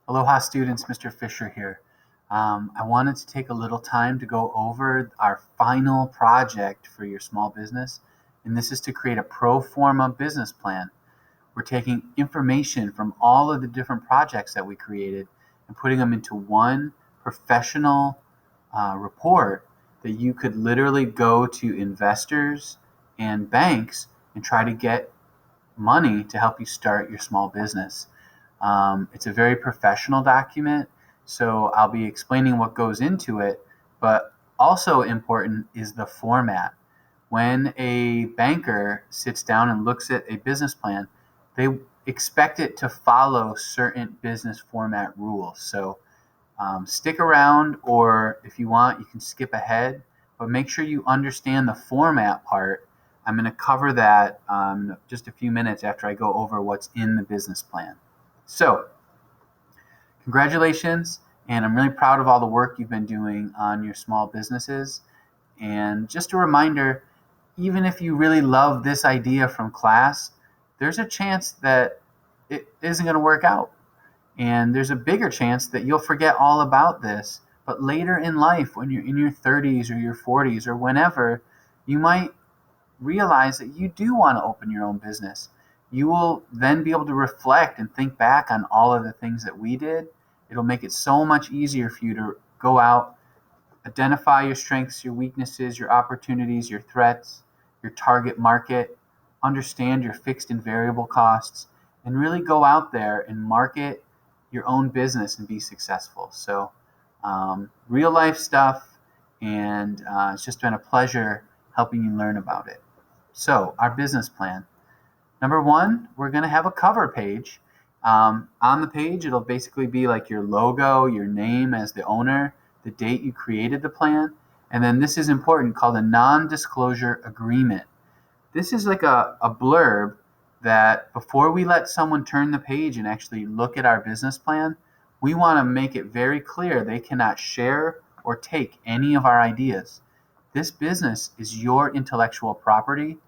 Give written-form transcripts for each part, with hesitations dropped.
Aloha students, Mr. Fisher here. I wanted to take a little time to go over our final project for your small business, and this is to create a pro forma business plan. We're taking information from all of the different projects that we created and putting them into one professional report that you could literally go to investors and banks and try to get money to help you start your small business. It's a very professional document, so I'll be explaining what goes into it, but also important is the format. When a banker sits down and looks at a business plan, they expect it to follow certain business format rules. So stick around, or if you want, you can skip ahead, but make sure you understand the format part. I'm going to cover that just a few minutes after I go over what's in the business plan. So, congratulations, and I'm really proud of all the work you've been doing on your small businesses. And just a reminder, even if you really love this idea from class, there's a chance that it isn't going to work out. And there's a bigger chance that you'll forget all about this. But later in life, when you're in your 30s or your 40s or whenever, you might realize that you do want to open your own business. You will then be able to reflect and think back on all of the things that we did. It'll make it so much easier for you to go out, identify your strengths, your weaknesses, your opportunities, your threats, your target market, understand your fixed and variable costs, and really go out there and market your own business and be successful. So real life stuff, and it's just been a pleasure helping you learn about it. So our business plan. Number one, we're going to have a cover page. On the page, it'll basically be like your logo, your name as the owner, the date you created the plan, and then this is important, called a non-disclosure agreement. This is like a blurb that before we let someone turn the page and actually look at our business plan, we want to make it very clear they cannot share or take any of our ideas. This business is your intellectual property,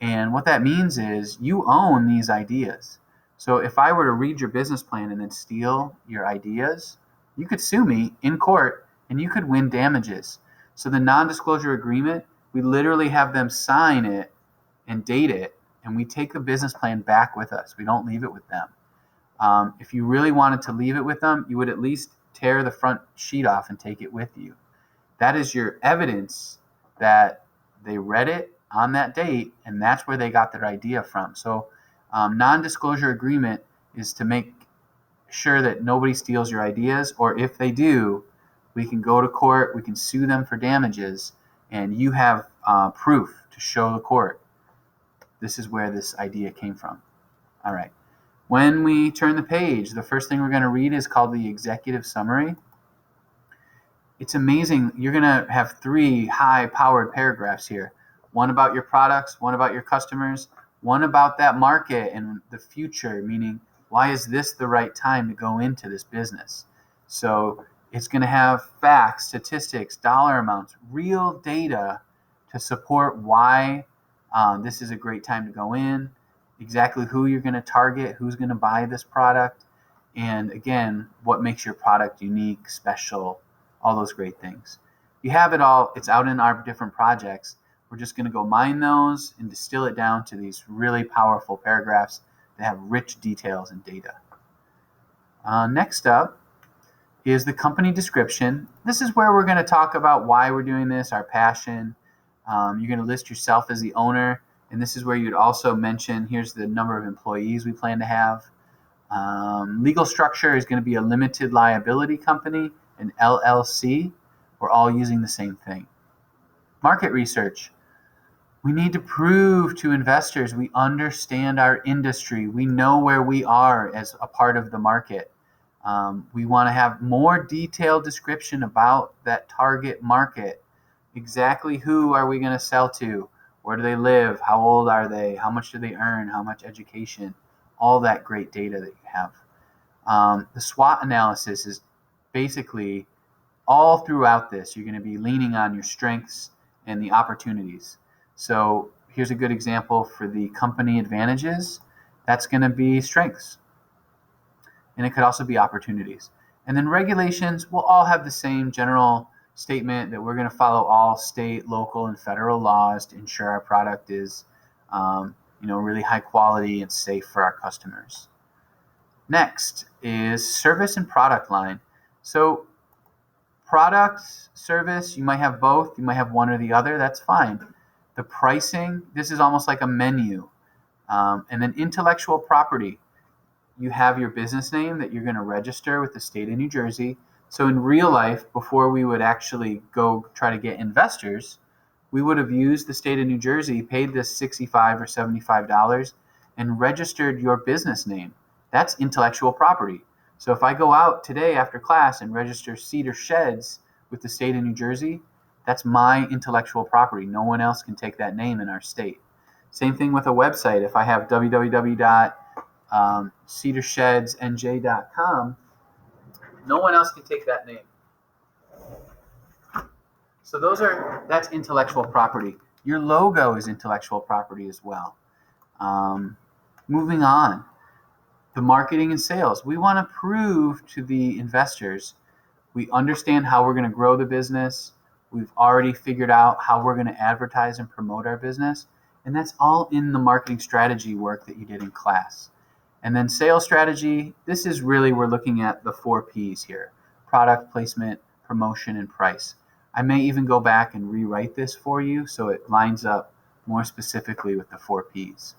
and what that means is you own these ideas. So if I were to read your business plan and then steal your ideas, you could sue me in court and you could win damages. So the non-disclosure agreement, we literally have them sign it and date it, and we take the business plan back with us. We don't leave it with them. If you really wanted to leave it with them, you would at least tear the front sheet off and take it with you. That is your evidence that they read it on that date, and that's where they got their idea from. So non-disclosure agreement is to make sure that nobody steals your ideas, or if they do, we can go to court, we can sue them for damages, and you have proof to show the court. This is where this idea came from. All right. When we turn the page, the first thing we're going to read is called the executive summary. It's amazing. You're going to have 3 high-powered paragraphs here. One about your products, one about your customers, one about that market and the future, meaning why is this the right time to go into this business? So it's going to have facts, statistics, dollar amounts, real data to support why this is a great time to go in, exactly who you're going to target, who's going to buy this product, and again, what makes your product unique, special, all those great things. You have it all. It's out in our different projects. We're just going to go mine those and distill it down to these really powerful paragraphs that have rich details and data. Next up is the company description. This is where we're going to talk about why we're doing this, our passion. You're going to list yourself as the owner, and this is where you'd also mention, here's the number of employees we plan to have. Legal structure is going to be a limited liability company, an LLC. We're all using the same thing. Market research. We need to prove to investors we understand our industry. We know where we are as a part of the market. We want to have more detailed description about that target market. Exactly who are we going to sell to? Where do they live? How old are they? How much do they earn? How much education? All that great data that you have. The SWOT analysis is basically all throughout this. You're going to be leaning on your strengths and the opportunities. So here's a good example for the company advantages. That's going to be strengths. and it could also be opportunities. And then regulations will all have the same general statement that we're going to follow all state, local, and federal laws to ensure our product is really high quality and safe for our customers. Next is service and product line. So product, service, you might have both. You might have one or the other. That's fine. The pricing, this is almost like a menu. And then intellectual property. You have your business name that you're going to register with the state of New Jersey. So in real life, before we would actually go try to get investors, we would have used the state of New Jersey, paid this $65 or $75, and registered your business name. That's intellectual property. So if I go out today after class and register Cedar Sheds with the state of New Jersey, that's my intellectual property. No one else can take that name in our state. Same thing with a website. If I have www.cedarshedsnj.com, no one else can take that name. So that's intellectual property. Your logo is intellectual property as well. Moving on, the marketing and sales. We want to prove to the investors we understand how we're going to grow the business. We've already figured out how we're going to advertise and promote our business. And that's all in the marketing strategy work that you did in class. And then sales strategy, this is really, we're looking at the 4 Ps here: product, placement, promotion, and price. I may even go back and rewrite this for you so it lines up more specifically with the 4 Ps.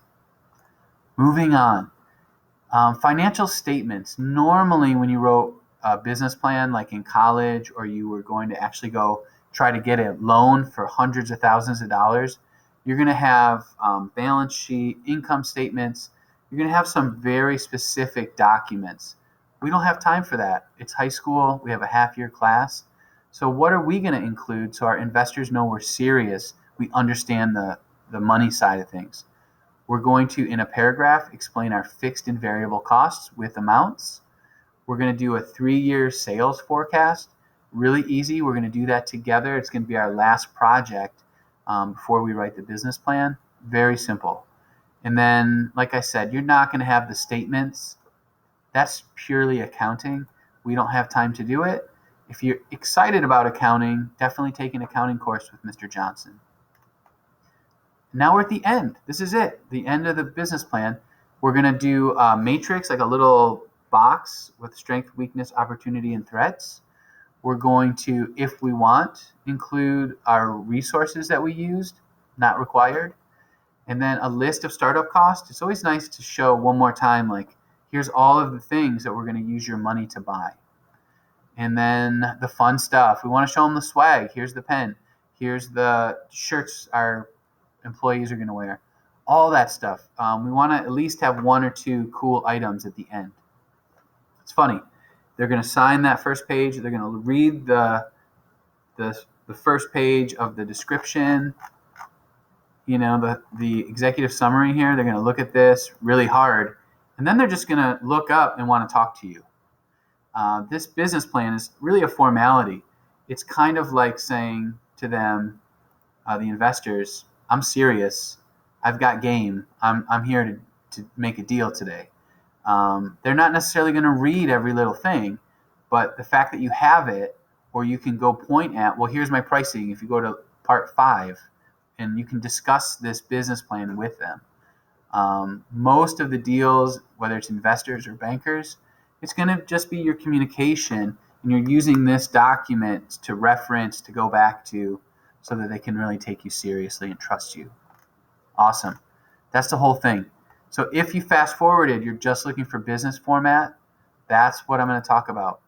Moving on. Financial statements. Normally when you wrote a business plan, like in college, or you were going to actually go try to get a loan for hundreds of thousands of dollars, you're going to have balance sheet, income statements. You're going to have some very specific documents. We don't have time for that. It's high school. We have a half-year class. So what are we going to include so our investors know we're serious, we understand the money side of things? We're going to, in a paragraph, explain our fixed and variable costs with amounts. We're going to do a 3-year sales forecast. Really easy. We're going to do that together. It's going to be our last project before we write the business plan. Very simple. And then, like I said, you're not going to have the statements. That's purely accounting. We don't have time to do it. If you're excited about accounting, definitely take an accounting course with Mr. Johnson. Now we're at the end. This is it, the end of the business plan. We're going to do a matrix, like a little box with strength, weakness, opportunity, and threats. We're going to, if we want, include our resources that we used, not required. And then a list of startup costs. It's always nice to show one more time, like, here's all of the things that we're going to use your money to buy. And then the fun stuff. We want to show them the swag. Here's the pen. Here's the shirts our employees are going to wear. All that stuff. We want to at least have 1 or 2 cool items at the end. It's funny. They're going to sign that first page. They're going to read the first page of the description, the executive summary here. They're going to look at this really hard, and then they're just going to look up and want to talk to you. This business plan is really a formality. It's kind of like saying to them, the investors, I'm serious. I've got game. I'm here to make a deal today. They're not necessarily going to read every little thing, but the fact that you have it, or you can go point at, well, here's my pricing. If you go to part 5, and you can discuss this business plan with them. Most of the deals, whether it's investors or bankers, it's going to just be your communication, and you're using this document to reference, to go back to, so that they can really take you seriously and trust you. Awesome. That's the whole thing. So if you fast forwarded, you're just looking for business format, that's what I'm going to talk about.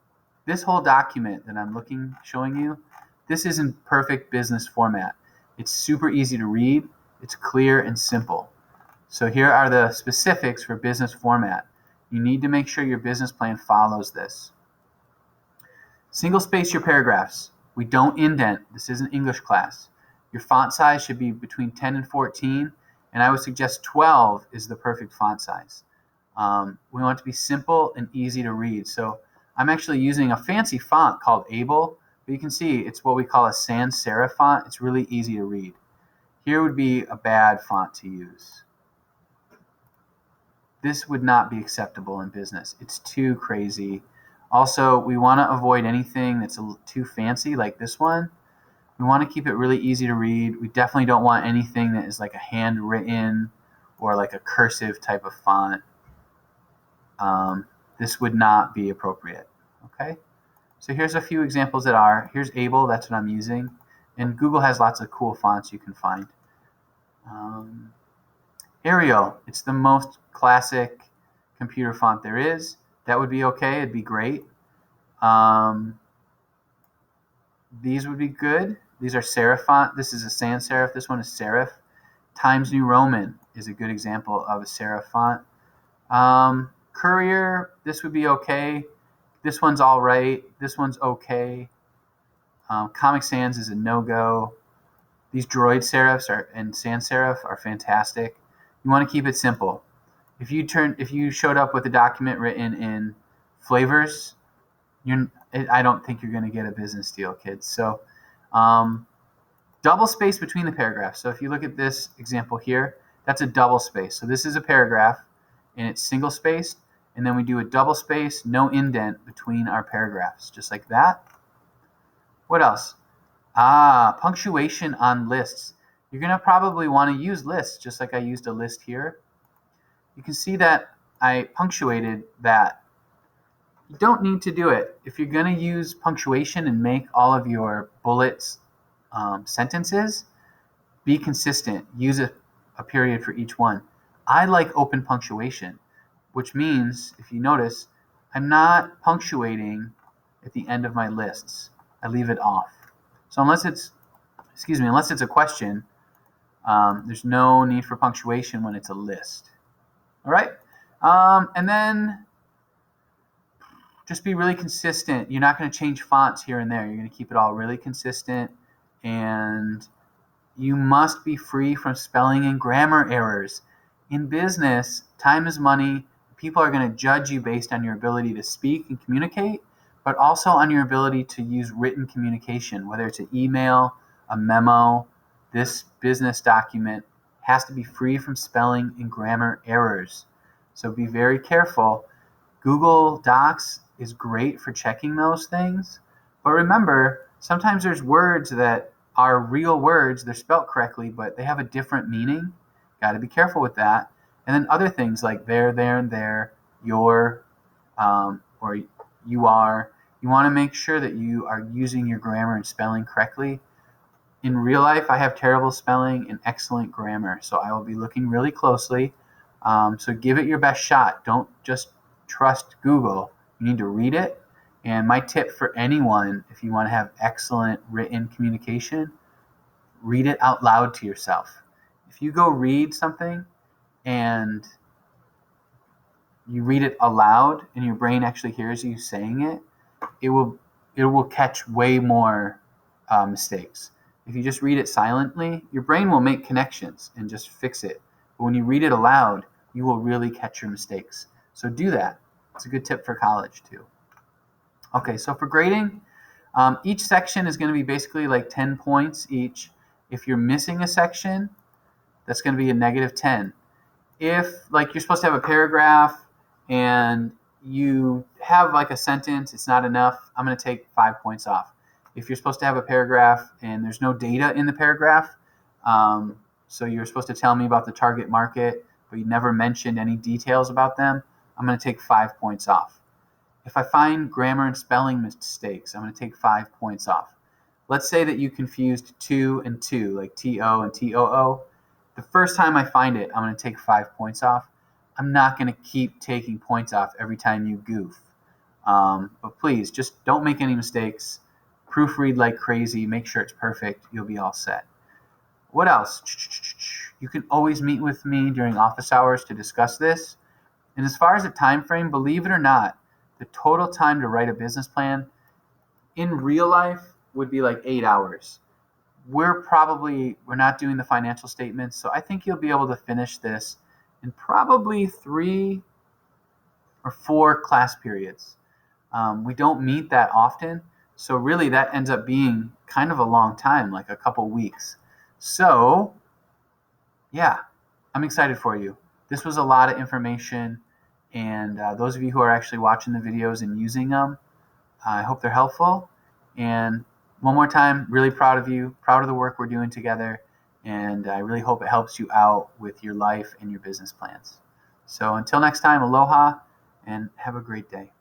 This whole document that I'm showing you, this is in perfect business format. It's super easy to read. It's clear and simple. So here are the specifics for business format. You need to make sure your business plan follows this. Single space your paragraphs. We don't indent. This isn't English class. Your font size should be between 10 and 14, and I would suggest 12 is the perfect font size. We want it to be simple and easy to read. So I'm actually using a fancy font called Able, but you can see it's what we call a sans serif font. It's really easy to read. Here would be a bad font to use. this would not be acceptable in business. It's too crazy. Also, we want to avoid anything that's too fancy like this one. We want to keep it really easy to read. We definitely don't want anything that is like a handwritten or like a cursive type of font. This would not be appropriate. Okay, so here's a few examples that are. Here's Able, that's what I'm using. And Google has lots of cool fonts you can find. Arial, it's the most classic computer font there is. That would be okay, it'd be great. These would be good. These are serif font. This is a sans serif. This one is serif. Times New Roman is a good example of a serif font. Courier, this would be okay. This one's all right. This one's okay. Comic Sans is a no-go. These Droid serifs and sans serif are fantastic. You want to keep it simple. If you showed up with a document written in flavors, I don't think you're going to get a business deal, kids. So double space between the paragraphs. So if you look at this example here, that's a double space. So this is a paragraph, and it's single spaced, and then we do a double space, no indent between our paragraphs, just like that. What else? Punctuation on lists. You're going to probably want to use lists, just like I used a list here. You can see that I punctuated that. You don't need to do it. If you're going to use punctuation and make all of your bullets sentences, be consistent. Use a period for each one. I like open punctuation, which means, if you notice, I'm not punctuating at the end of my lists. I leave it off. So unless it's a question, there's no need for punctuation when it's a list. All right? And then just be really consistent. You're not going to change fonts here and there. You're going to keep it all really consistent. And you must be free from spelling and grammar errors. In business, time is money. People are going to judge you based on your ability to speak and communicate, but also on your ability to use written communication, whether it's an email, a memo. This business document has to be free from spelling and grammar errors. So be very careful. Google Docs is great for checking those things, but remember, sometimes there's words that are real words, they're spelt correctly, but they have a different meaning. Got to be careful with that. And then other things like there, and there, your, or you are. You want to make sure that you are using your grammar and spelling correctly. In real life, I have terrible spelling and excellent grammar, so I will be looking really closely. So give it your best shot. Don't just trust Google. You need to read it. And my tip for anyone, if you want to have excellent written communication, read it out loud to yourself. If you go read something and you read it aloud and your brain actually hears you saying it, it will catch way more mistakes. If you just read it silently, your brain will make connections and just fix it. But when you read it aloud, you will really catch your mistakes. So do that. It's a good tip for college too. Okay, so for grading, each section is going to be basically like 10 points each. If you're missing a section, that's going to be a -10. If like you're supposed to have a paragraph and you have like a sentence, it's not enough, I'm going to take 5 points off. If you're supposed to have a paragraph and there's no data in the paragraph, so you're supposed to tell me about the target market, but you never mentioned any details about them, I'm going to take 5 points off. If I find grammar and spelling mistakes, I'm going to take 5 points off. Let's say that you confused two and two, like T-O and T-O-O. The first time I find it, I'm going to take 5 points off. I'm not going to keep taking points off every time you goof. But please, just don't make any mistakes. Proofread like crazy. Make sure it's perfect. You'll be all set. What else? You can always meet with me during office hours to discuss this. And as far as the time frame, believe it or not, the total time to write a business plan in real life would be like 8 hours. We're not doing the financial statements, so I think you'll be able to finish this in probably 3 or 4 class periods. We don't meet that often, so really that ends up being kind of a long time, like a couple weeks. So, yeah, I'm excited for you. this was a lot of information, and those of you who are actually watching the videos and using them, I hope they're helpful. And one more time, really proud of you, proud of the work we're doing together, and I really hope it helps you out with your life and your business plans. So until next time, aloha and have a great day.